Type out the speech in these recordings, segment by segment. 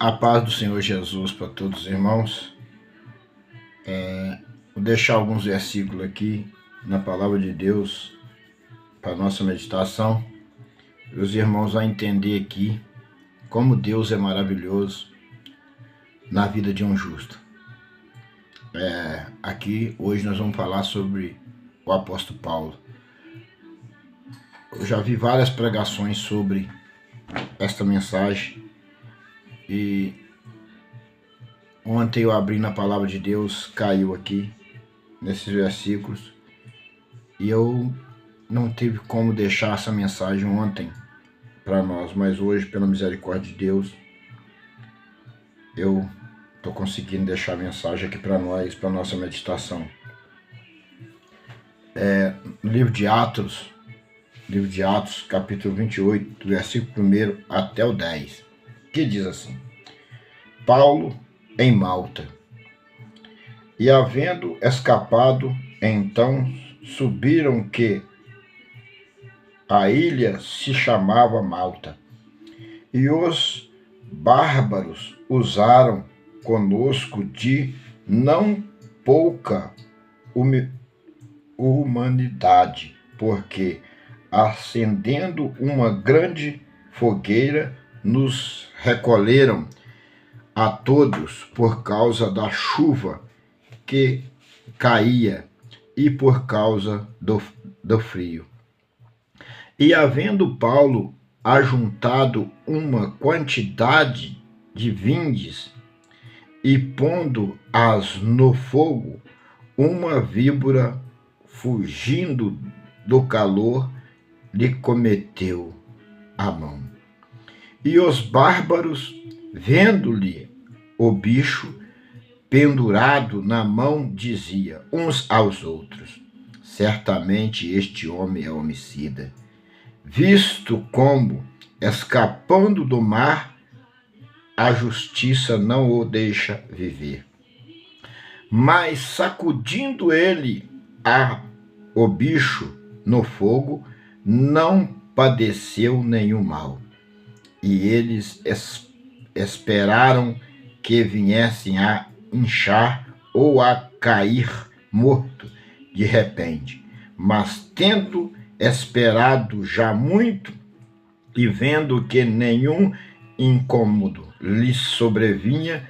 A paz do Senhor Jesus para todos os irmãos. Vou deixar alguns versículos aqui na palavra de Deus para nossa meditação. Os irmãos vão entender aqui como Deus é maravilhoso na vida de um justo. Aqui hoje nós vamos falar sobre o apóstolo Paulo. Eu já vi várias pregações sobre esta mensagem e ontem eu abri na palavra de Deus, caiu aqui nesses versículos e eu não tive como deixar essa mensagem ontem para nós, mas hoje, pela misericórdia de Deus, eu estou conseguindo deixar a mensagem aqui para nós, para nossa meditação. No livro de Atos, capítulo 28, versículo 1 até o 10, que diz assim: Paulo em Malta. E havendo escapado, então subiram que a ilha se chamava Malta. E os bárbaros usaram conosco de não pouca humanidade, porque acendendo uma grande fogueira, nos recolheram a todos por causa da chuva que caía e por causa do frio. E havendo Paulo ajuntado uma quantidade de vindes e pondo-as no fogo, uma víbora, fugindo do calor, lhe cometeu a mão. E os bárbaros, vendo-lhe o bicho pendurado na mão, diziam uns aos outros: certamente este homem é homicida, visto como, escapando do mar, a justiça não o deixa viver. Mas sacudindo ele o bicho no fogo, não padeceu nenhum mal. E eles esperaram que viessem a inchar ou a cair morto de repente. Mas tendo esperado já muito e vendo que nenhum incômodo lhes sobrevinha,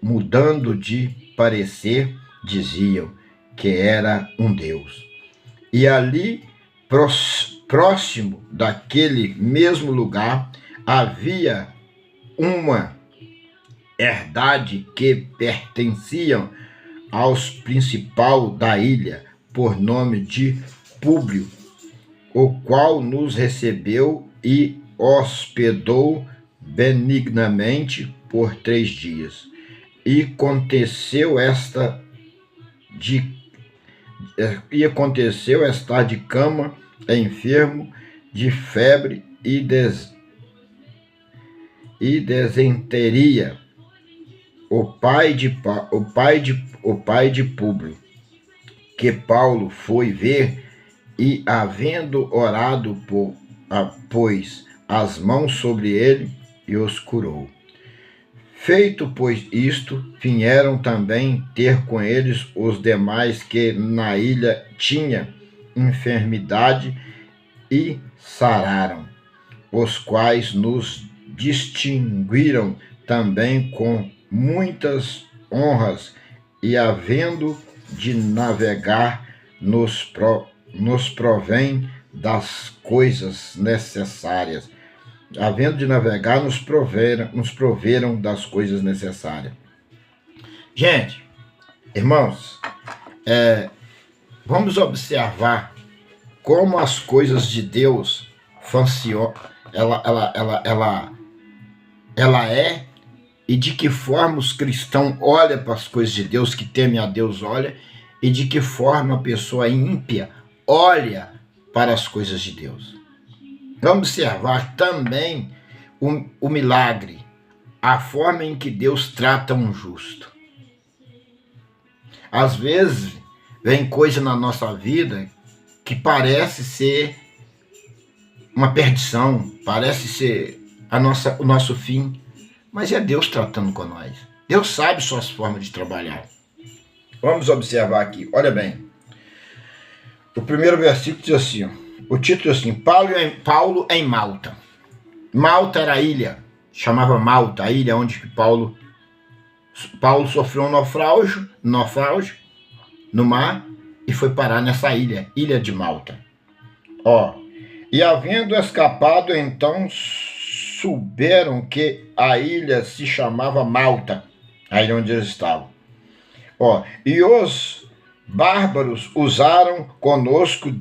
mudando de parecer, diziam que era um Deus. E ali, próximo daquele mesmo lugar, havia uma herdade que pertencia aos principal da ilha, por nome de Públio, o qual nos recebeu e hospedou benignamente por 3 dias. E aconteceu estar de cama, enfermo, de febre e desenteria, o pai de Públio, que Paulo foi ver, e havendo orado, pôs as mãos sobre ele e os curou. Feito, pois, isto, vieram também ter com eles os demais que na ilha tinham enfermidade e sararam, os quais nos distinguiram também com muitas honras, e havendo de navegar nos provém das coisas necessárias. Nos proveram das coisas necessárias. Gente, irmãos, vamos observar como as coisas de Deus funcionam, ela é, e de que forma os cristãos olham para as coisas de Deus, que temem a Deus olha, e de que forma a pessoa ímpia olha para as coisas de Deus. Vamos observar também o milagre, a forma em que Deus trata um justo. Às vezes, vem coisa na nossa vida que parece ser uma perdição, parece ser o nosso fim, mas é Deus tratando com nós. Deus sabe suas formas de trabalhar. Vamos observar aqui, olha bem. O primeiro versículo diz assim, o título diz assim, Paulo em Malta. Malta era a ilha, chamava Malta, a ilha onde Paulo sofreu um naufrágio no mar e foi parar nessa ilha de Malta. E havendo escapado, então souberam que a ilha se chamava Malta, a ilha onde eles estavam. E os bárbaros usaram conosco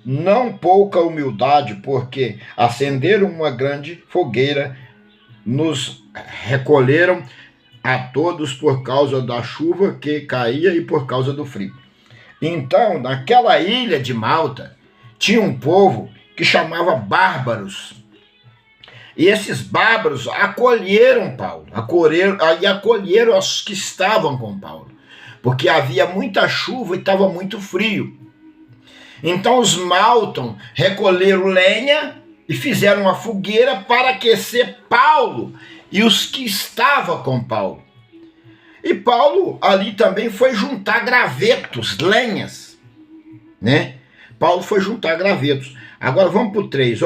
não pouca humildade, porque acenderam uma grande fogueira, nos recolheram a todos por causa da chuva que caía e por causa do frio. Então, naquela ilha de Malta, tinha um povo que chamava bárbaros. E esses bárbaros acolheram Paulo, acolheram os que estavam com Paulo, porque havia muita chuva e estava muito frio. Então os malton recolheram lenha e fizeram uma fogueira para aquecer Paulo e os que estavam com Paulo. E Paulo ali também foi juntar gravetos, lenhas, né? Paulo foi juntar gravetos. Agora vamos para o 3,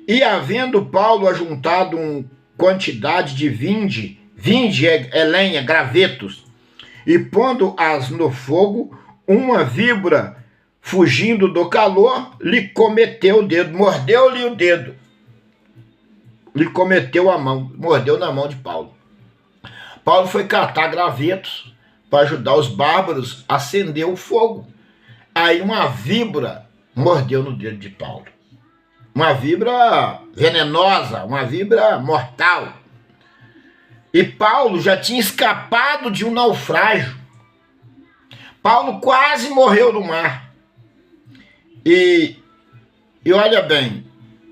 E havendo Paulo ajuntado uma quantidade de vinde é lenha, gravetos, e pondo-as no fogo, uma víbora, fugindo do calor, lhe cometeu o dedo, mordeu-lhe o dedo, lhe cometeu a mão, mordeu na mão de Paulo. Paulo foi catar gravetos para ajudar os bárbaros a acender o fogo. Aí uma víbora mordeu no dedo de Paulo. Uma víbora venenosa, uma víbora mortal. E Paulo já tinha escapado de um naufrágio. Paulo quase morreu no mar. E olha bem,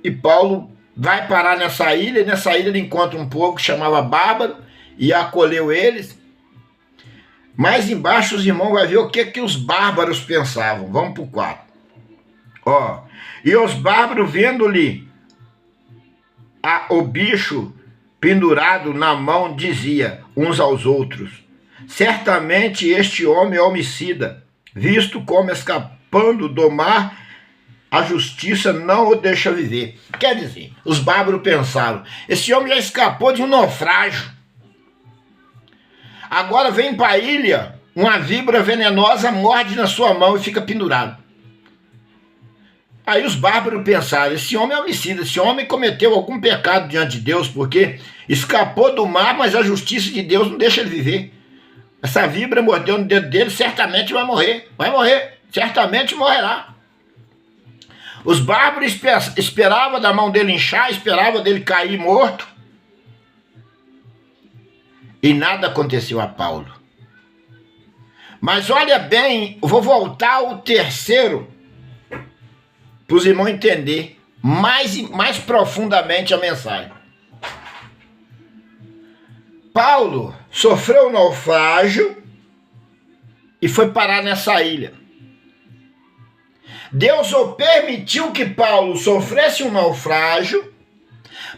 e Paulo vai parar nessa ilha, e nessa ilha ele encontra um povo que chamava bárbaro, e acolheu eles. Mais embaixo os irmãos vão ver o que os bárbaros pensavam. Vamos para o 4. E os bárbaros, vendo-lhe o bicho pendurado na mão, dizia uns aos outros: certamente este homem é homicida, visto como escapando do mar, a justiça não o deixa viver. Quer dizer, os bárbaros pensaram, esse homem já escapou de um naufrágio. Agora vem para a ilha, uma víbora venenosa morde na sua mão e fica pendurado. Aí os bárbaros pensaram, esse homem é homicida, esse homem cometeu algum pecado diante de Deus, porque escapou do mar, mas a justiça de Deus não deixa ele viver. Essa víbora mordeu no dedo dele, certamente vai morrer, certamente morrerá. Os bárbaros esperavam da mão dele inchar, esperavam dele cair morto. E nada aconteceu a Paulo. Mas olha bem, eu vou voltar ao terceiro, para os irmãos entenderem mais profundamente a mensagem. Paulo sofreu um naufrágio e foi parar nessa ilha. Deus permitiu que Paulo sofresse um naufrágio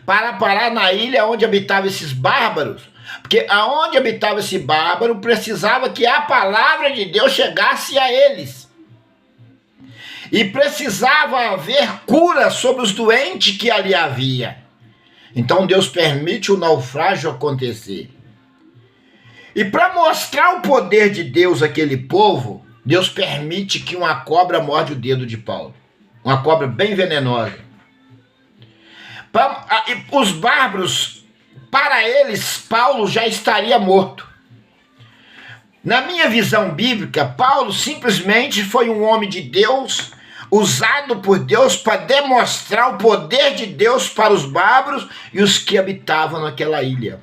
para parar na ilha onde habitavam esses bárbaros, porque aonde habitava esse bárbaro precisava que a palavra de Deus chegasse a eles. E precisava haver cura sobre os doentes que ali havia. Então Deus permite o naufrágio acontecer. E para mostrar o poder de Deus àquele povo, Deus permite que uma cobra morde o dedo de Paulo. Uma cobra bem venenosa. Os bárbaros, para eles, Paulo já estaria morto. Na minha visão bíblica, Paulo simplesmente foi um homem de Deus, usado por Deus para demonstrar o poder de Deus para os bárbaros e os que habitavam naquela ilha.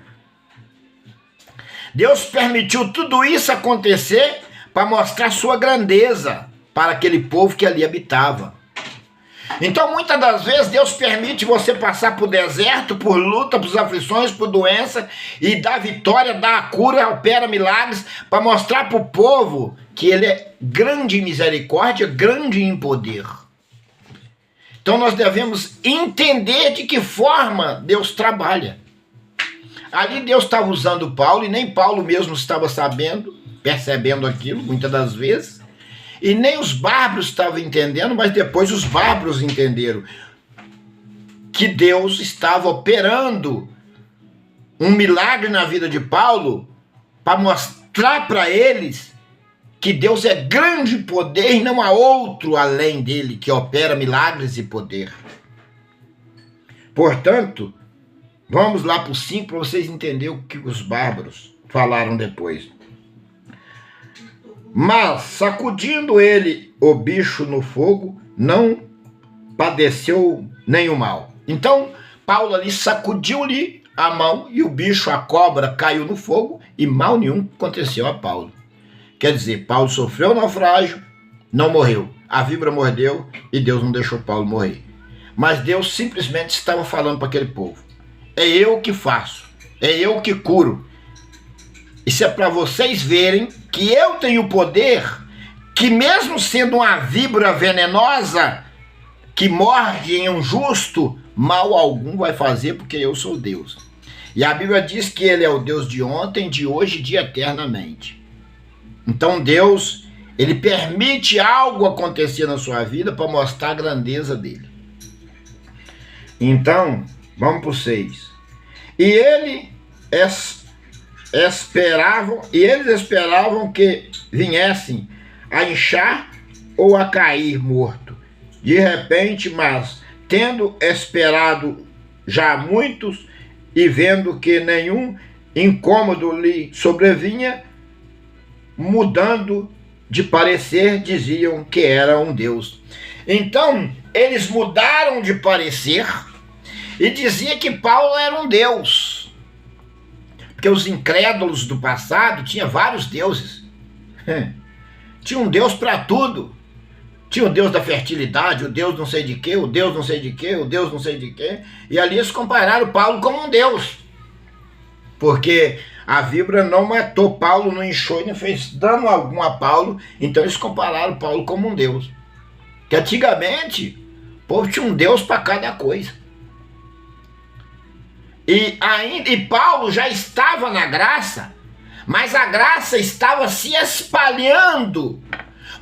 Deus permitiu tudo isso acontecer para mostrar sua grandeza para aquele povo que ali habitava. Então, muitas das vezes, Deus permite você passar por deserto, por luta, por aflições, por doença, e dá vitória, dá a cura, opera milagres, para mostrar para o povo que ele é grande em misericórdia, grande em poder. Então, nós devemos entender de que forma Deus trabalha. Ali Deus estava usando Paulo, e nem Paulo mesmo estava sabendo, percebendo aquilo, muitas das vezes, e nem os bárbaros estavam entendendo, mas depois os bárbaros entenderam que Deus estava operando um milagre na vida de Paulo para mostrar para eles que Deus é grande poder e não há outro além dele que opera milagres e poder. Portanto, vamos lá para o 5 para vocês entenderem o que os bárbaros falaram depois. Mas, sacudindo ele o bicho no fogo, não padeceu nenhum mal. Então, Paulo ali sacudiu-lhe a mão e o bicho, a cobra, caiu no fogo e mal nenhum aconteceu a Paulo. Quer dizer, Paulo sofreu naufrágio, não morreu. A víbora mordeu e Deus não deixou Paulo morrer. Mas Deus simplesmente estava falando para aquele povo: é eu que faço, é eu que curo. Isso é para vocês verem que eu tenho poder, que mesmo sendo uma víbora venenosa que morde em um justo, mal algum vai fazer, porque eu sou Deus. E a Bíblia diz que ele é o Deus de ontem, de hoje e de eternamente. Então Deus, ele permite algo acontecer na sua vida para mostrar a grandeza dele. Então, vamos para o 6. E eles esperavam que viessem a inchar ou a cair morto. De repente, mas tendo esperado já muitos e vendo que nenhum incômodo lhe sobrevinha, mudando de parecer, diziam que era um Deus. Então, eles mudaram de parecer e diziam que Paulo era um Deus. Porque os incrédulos do passado tinham vários deuses. Tinha um Deus para tudo. Tinha o Deus da fertilidade, o Deus não sei de quê, o Deus não sei de quê, o Deus não sei de quê. E ali eles compararam Paulo como um Deus. Porque a víbora não matou Paulo, não inchou e não fez dano algum a Paulo. Então eles compararam Paulo como um Deus. Que antigamente, o povo tinha um Deus para cada coisa. E Paulo já estava na graça, mas a graça estava se espalhando.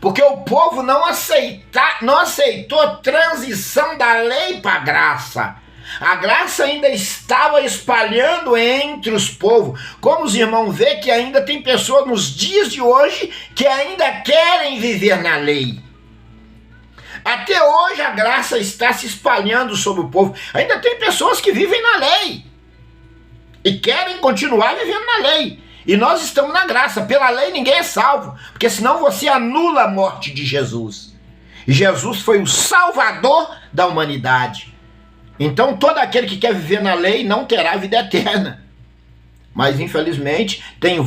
Porque o povo não aceitou a transição da lei para a graça. A graça ainda estava espalhando entre os povos. Como os irmãos vê que ainda tem pessoas nos dias de hoje que ainda querem viver na lei. Até hoje a graça está se espalhando sobre o povo. Ainda tem pessoas que vivem na lei e querem continuar vivendo na lei. E nós estamos na graça. Pela lei ninguém é salvo, porque senão você anula a morte de Jesus. E Jesus foi o salvador da humanidade. Então todo aquele que quer viver na lei não terá vida eterna. Mas infelizmente tem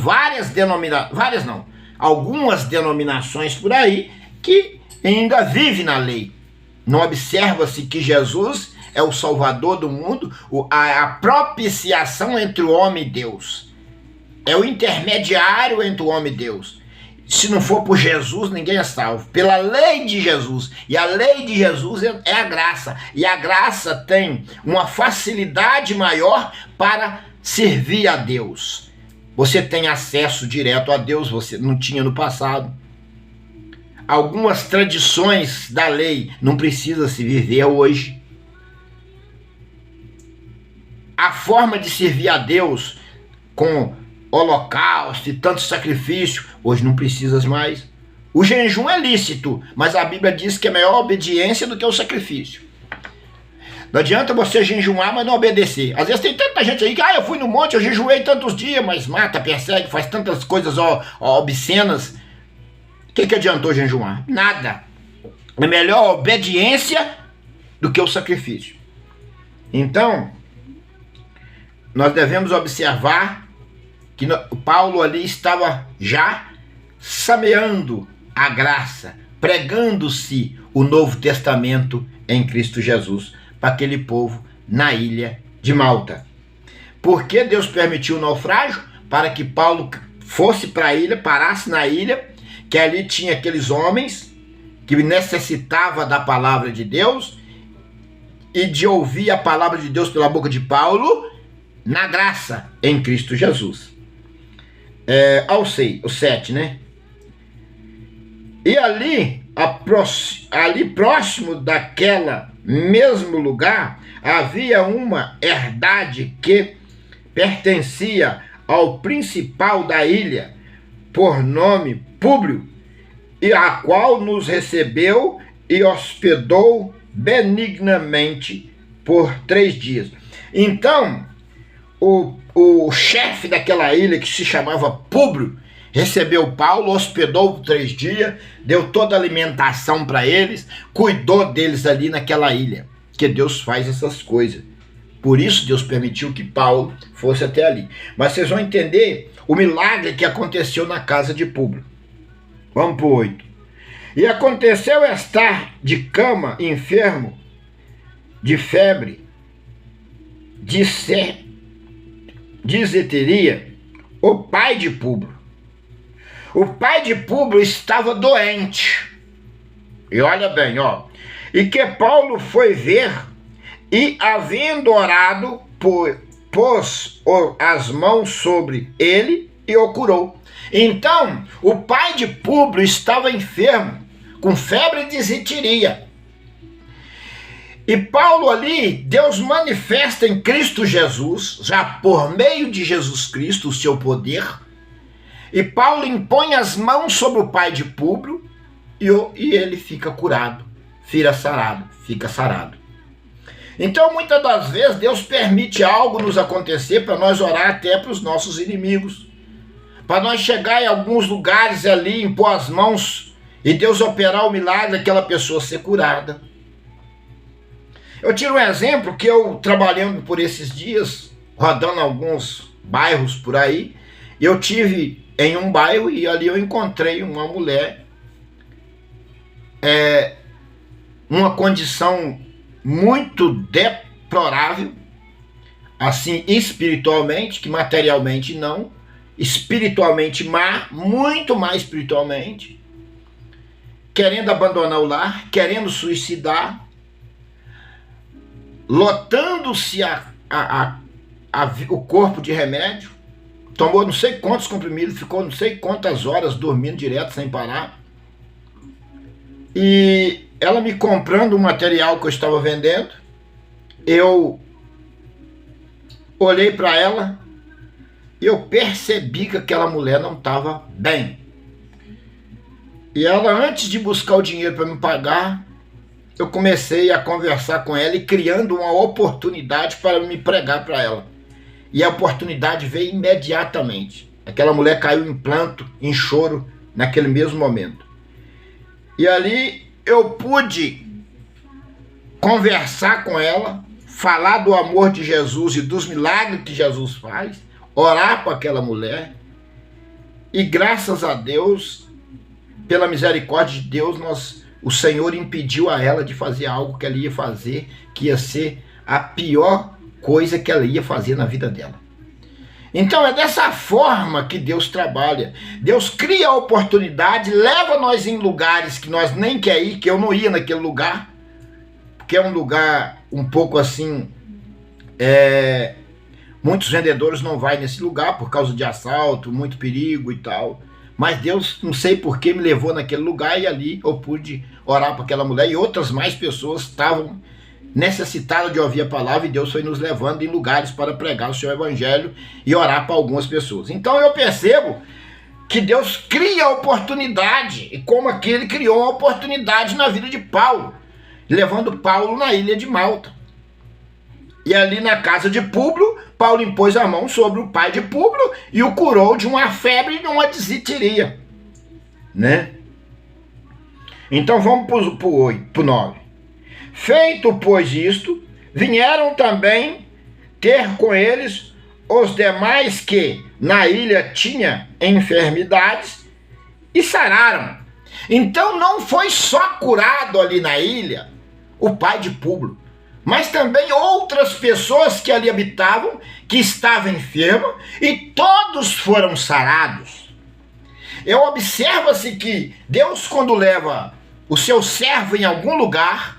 algumas denominações por aí que ainda vivem na lei. Não observa-se que Jesus é o salvador do mundo, a propiciação entre o homem e Deus. É o intermediário entre o homem e Deus. Se não for por Jesus, ninguém é salvo. Pela lei de Jesus. E a lei de Jesus é a graça. E a graça tem uma facilidade maior para servir a Deus. Você tem acesso direto a Deus, você não tinha no passado. Algumas tradições da lei não precisa se viver hoje. A forma de servir a Deus com holocausto e tanto sacrifício, hoje não precisas mais. O jejum é lícito, mas a Bíblia diz que é maior obediência do que o sacrifício. Não adianta você jejuar, mas não obedecer. Às vezes tem tanta gente aí que, eu fui no monte, eu jejuei tantos dias, mas mata, persegue, faz tantas coisas obscenas. O que adiantou jejuar? Nada. É melhor a obediência do que o sacrifício. Então, nós devemos observar que Paulo ali estava já semeando a graça, pregando-se o Novo Testamento em Cristo Jesus para aquele povo na ilha de Malta. Por que Deus permitiu o naufrágio? Para que Paulo fosse para a ilha, parasse na ilha, que ali tinha aqueles homens que necessitavam da palavra de Deus e de ouvir a palavra de Deus pela boca de Paulo, na graça em Cristo Jesus. Ao 7, né? E ali próximo daquela mesmo lugar, havia uma herdade que pertencia ao principal da ilha, por nome Públio, e a qual nos recebeu e hospedou benignamente por 3 dias. Então, o chefe daquela ilha, que se chamava Públio, recebeu Paulo, hospedou por 3 dias, deu toda a alimentação para eles, cuidou deles ali naquela ilha, que Deus faz essas coisas. Por isso Deus permitiu que Paulo fosse até ali. Mas vocês vão entender o milagre que aconteceu na casa de Públio. Vamos para o 8. E aconteceu estar de cama, enfermo, de febre, de disenteria, o pai de Públio. O pai de Públio estava doente. E olha bem, e que Paulo foi ver, e havendo orado, pôs as mãos sobre ele e o curou. Então, o pai de Públio estava enfermo, com febre e disenteria. E Paulo ali, Deus manifesta em Cristo Jesus, já por meio de Jesus Cristo, o seu poder. E Paulo impõe as mãos sobre o pai de Públio e ele fica curado, fica sarado. Então, muitas das vezes, Deus permite algo nos acontecer para nós orar até para os nossos inimigos. Para nós chegar em alguns lugares ali, impor as mãos e Deus operar o milagre, aquela pessoa ser curada. Eu tiro um exemplo que eu, trabalhando por esses dias, rodando alguns bairros por aí, eu tive em um bairro e ali eu encontrei uma mulher, uma condição muito deplorável, assim espiritualmente, que materialmente não, espiritualmente má, muito mais espiritualmente, querendo abandonar o lar, querendo suicidar, lotando-se o corpo de remédio, tomou não sei quantos comprimidos, ficou não sei quantas horas dormindo direto sem parar. E ela me comprando o material que eu estava vendendo, eu olhei para ela e eu percebi que aquela mulher não estava bem. E ela, antes de buscar o dinheiro para me pagar, eu comecei a conversar com ela e criando uma oportunidade para me pregar para ela. E a oportunidade veio imediatamente. Aquela mulher caiu em pranto, em choro, naquele mesmo momento. E ali eu pude conversar com ela, falar do amor de Jesus e dos milagres que Jesus faz, orar para aquela mulher. E graças a Deus, pela misericórdia de Deus, o Senhor impediu a ela de fazer algo que ela ia fazer, que ia ser a pior coisa que ela ia fazer na vida dela. Então é dessa forma que Deus trabalha. Deus cria a oportunidade, leva nós em lugares que nós nem quer ir, que eu não ia naquele lugar, porque é um lugar um pouco assim, muitos vendedores não vão nesse lugar por causa de assalto, muito perigo e tal. Mas Deus, não sei por que, me levou naquele lugar e ali eu pude orar para aquela mulher e outras mais pessoas estavam necessitadas de ouvir a palavra e Deus foi nos levando em lugares para pregar o seu evangelho e orar para algumas pessoas. Então eu percebo que Deus cria a oportunidade, e como aqui ele criou uma oportunidade na vida de Paulo, levando Paulo na ilha de Malta. E ali na casa de Públio, Paulo impôs a mão sobre o pai de Públio e o curou de uma febre e de uma disenteria, né? Então vamos para o 9. Feito, pois, isto, vieram também ter com eles os demais que na ilha tinha enfermidades e sararam. Então não foi só curado ali na ilha o pai de Públio, mas também outras pessoas que ali habitavam, que estavam enfermas, e todos foram sarados. Observa-se que Deus, quando leva o seu servo em algum lugar,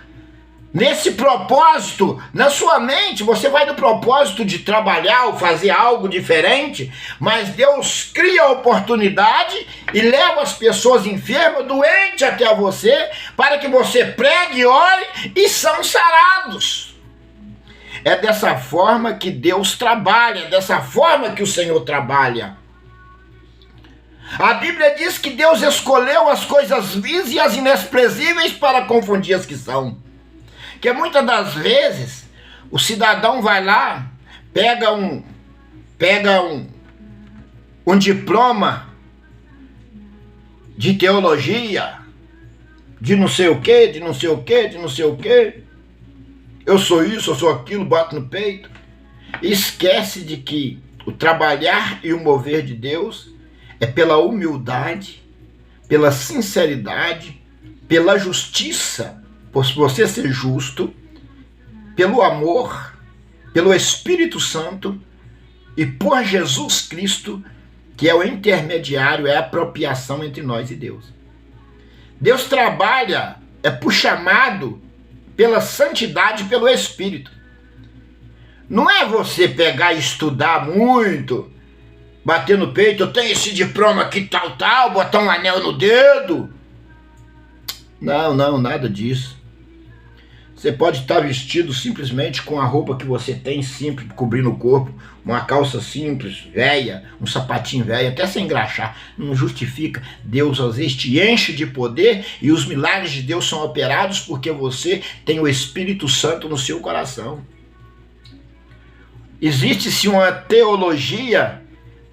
nesse propósito, na sua mente, você vai no propósito de trabalhar ou fazer algo diferente, mas Deus cria a oportunidade e leva as pessoas enfermas, doentes até você, para que você pregue, ore e são sarados. É dessa forma que Deus trabalha, é dessa forma que o Senhor trabalha. A Bíblia diz que Deus escolheu as coisas vis e as inexpressíveis para confundir as que são. Que muitas das vezes o cidadão vai lá, pega um diploma de teologia, de não sei o que, de não sei o que, de não sei o que. Eu sou isso, eu sou aquilo, bato no peito. E esquece de que o trabalhar e o mover de Deus é pela humildade, pela sinceridade, pela justiça, por você ser justo, pelo amor, pelo Espírito Santo e por Jesus Cristo, que é o intermediário, é a apropriação entre nós e Deus. Deus trabalha, por chamado, pela santidade, pelo Espírito. Não é você pegar e estudar muito, bater no peito, eu tenho esse diploma aqui, tal, botar um anel no dedo. Não, nada disso. Você pode estar vestido simplesmente com a roupa que você tem, simples, cobrindo o corpo, uma calça simples, velha, um sapatinho velho, até sem engraxar. Não justifica. Deus às vezes te enche de poder e os milagres de Deus são operados porque você tem o Espírito Santo no seu coração. Existe-se uma teologia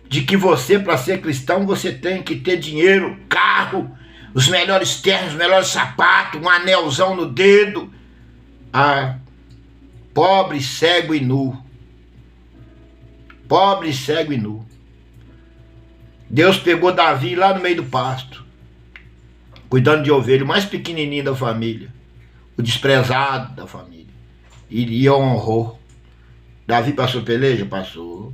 de que você, para ser cristão, você tem que ter dinheiro, carro, os melhores ternos, os melhores sapatos, um anelzão no dedo. Pobre, cego e nu. Pobre, cego e nu. Deus pegou Davi lá no meio do pasto, cuidando de ovelha, o mais pequenininho da família, o desprezado da família, e honrou. Davi passou peleja? Passou.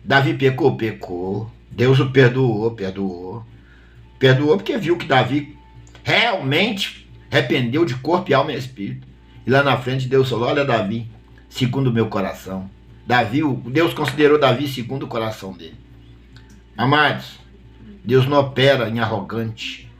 Davi pecou? Pecou. Deus o perdoou? Perdoou. Perdoou porque viu que Davi realmente arrependeu de corpo e alma e espírito. E lá na frente Deus falou, olha Davi, segundo o meu coração. Deus considerou Davi segundo o coração dele. Amados, Deus não opera em arrogante.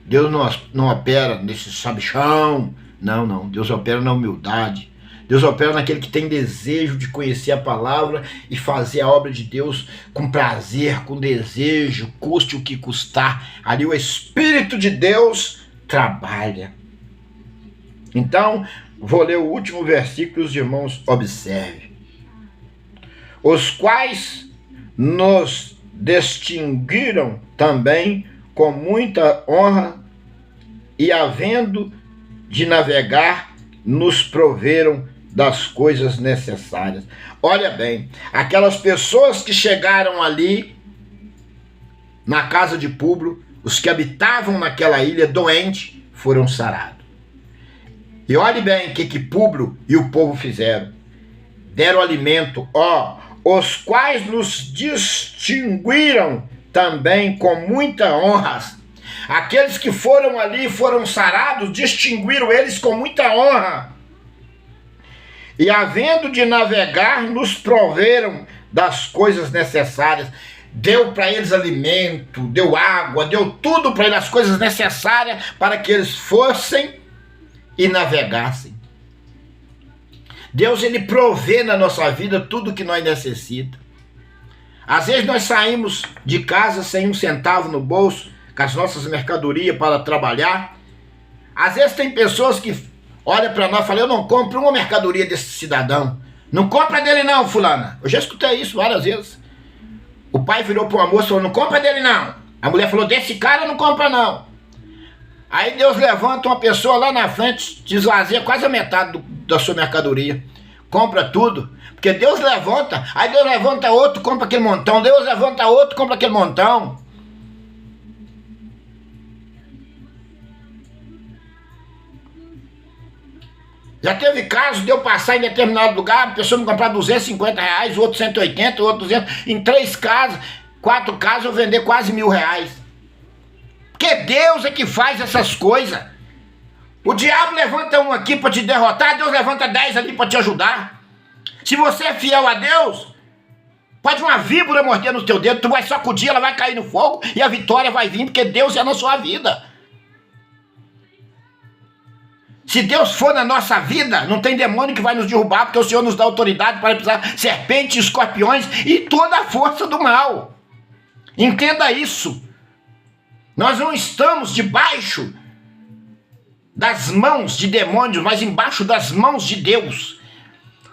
Deus não opera nesse sabichão. Não. Deus opera na humildade. Deus opera naquele que tem desejo de conhecer a palavra e fazer a obra de Deus com prazer, com desejo, custe o que custar. Ali o Espírito de Deus trabalha. Então, vou ler o último versículo, os irmãos observem. Os quais nos distinguiram também com muita honra e havendo de navegar, nos proveram das coisas necessárias. Olha bem, aquelas pessoas que chegaram ali na casa de Públio, os que habitavam naquela ilha doente, foram sarados. E olhe bem o que Públio e o povo fizeram. Deram alimento, os quais nos distinguiram também com muita honra. Aqueles que foram ali, foram sarados, distinguiram eles com muita honra. E havendo de navegar, nos proveram das coisas necessárias. Deu para eles alimento, deu água, deu tudo para eles, as coisas necessárias para que eles fossem e navegassem. Deus, ele provê na nossa vida tudo que nós necessitamos. Às vezes nós saímos de casa sem um centavo no bolso, com as nossas mercadorias para trabalhar. Às vezes tem pessoas que olham para nós e falam, eu não compro uma mercadoria desse cidadão. Não compra dele não, fulana. Eu já escutei isso várias vezes. O pai virou para uma moça e falou, não compra dele não. A mulher falou, desse cara não compra não. Aí Deus levanta uma pessoa lá na frente, te esvazia quase a metade da sua mercadoria. Compra tudo. Porque Deus levanta, aí Deus levanta outro, compra aquele montão. Deus levanta outro, compra aquele montão. Já teve caso de eu passar em determinado lugar, a pessoa me comprar R$250, o outro 180, o outro 200. Em 3 casas, 4 casas, eu vender quase R$1.000. Porque Deus é que faz essas coisas. O diabo levanta um aqui para te derrotar, Deus levanta 10 ali para te ajudar. Se você é fiel a Deus, pode uma víbora morder no teu dedo, tu vai sacudir, ela vai cair no fogo e a vitória vai vir, porque Deus é na sua vida. Se Deus for na nossa vida, não tem demônio que vai nos derrubar, porque o Senhor nos dá autoridade para pisar serpentes, escorpiões e toda a força do mal. Entenda isso. Nós não estamos debaixo das mãos de demônios, mas embaixo das mãos de Deus.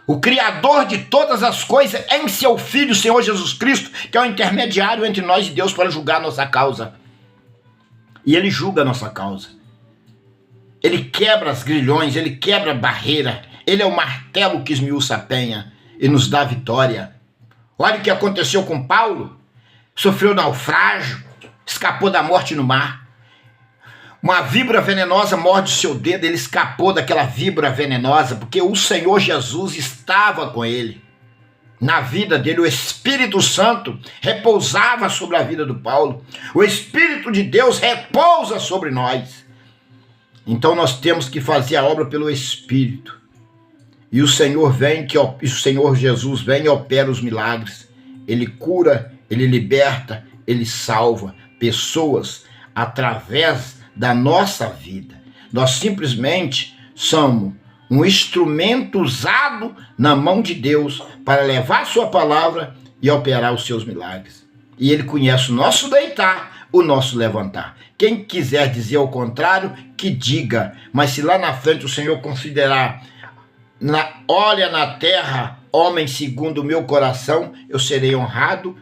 O Criador de todas as coisas em seu Filho, Senhor Jesus Cristo, que é o intermediário entre nós e Deus para julgar a nossa causa. E Ele julga a nossa causa. Ele quebra as grilhões, Ele quebra a barreira. Ele é o martelo que esmiuça a penha e nos dá vitória. Olha o que aconteceu com Paulo. Sofreu naufrágio, escapou da morte no mar. Uma víbora venenosa morde o seu dedo, ele escapou daquela víbora venenosa, porque o Senhor Jesus estava com ele. Na vida dele, o Espírito Santo repousava sobre a vida do Paulo. O Espírito de Deus repousa sobre nós. Então nós temos que fazer a obra pelo Espírito. E o Senhor Jesus vem e opera os milagres. Ele cura, Ele liberta, Ele salva pessoas através da nossa vida. Nós simplesmente somos um instrumento usado na mão de Deus para levar a sua palavra e operar os seus milagres. E Ele conhece o nosso deitar, o nosso levantar. Quem quiser dizer ao contrário, que diga. Mas se lá na frente o Senhor considerar, olha na terra, homem segundo o meu coração, eu serei honrado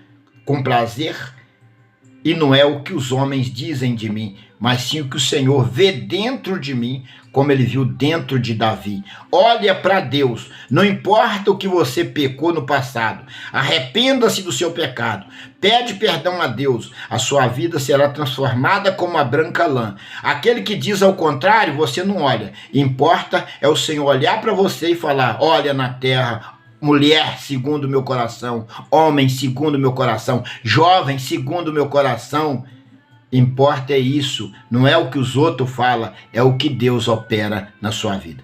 com prazer. E não é o que os homens dizem de mim, mas sim o que o Senhor vê dentro de mim, como Ele viu dentro de Davi. Olha para Deus, não importa o que você pecou no passado, arrependa-se do seu pecado, pede perdão a Deus, a sua vida será transformada como a branca lã. Aquele que diz ao contrário, você não olha. Importa é o Senhor olhar para você e falar, olha na terra, mulher segundo o meu coração, homem segundo o meu coração, jovem segundo o meu coração. Importa é isso, não é o que os outros falam, é o que Deus opera na sua vida.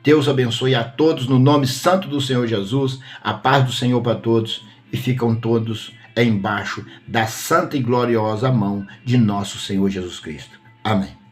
Deus abençoe a todos no nome santo do Senhor Jesus, a paz do Senhor para todos e ficam todos embaixo da santa e gloriosa mão de nosso Senhor Jesus Cristo. Amém.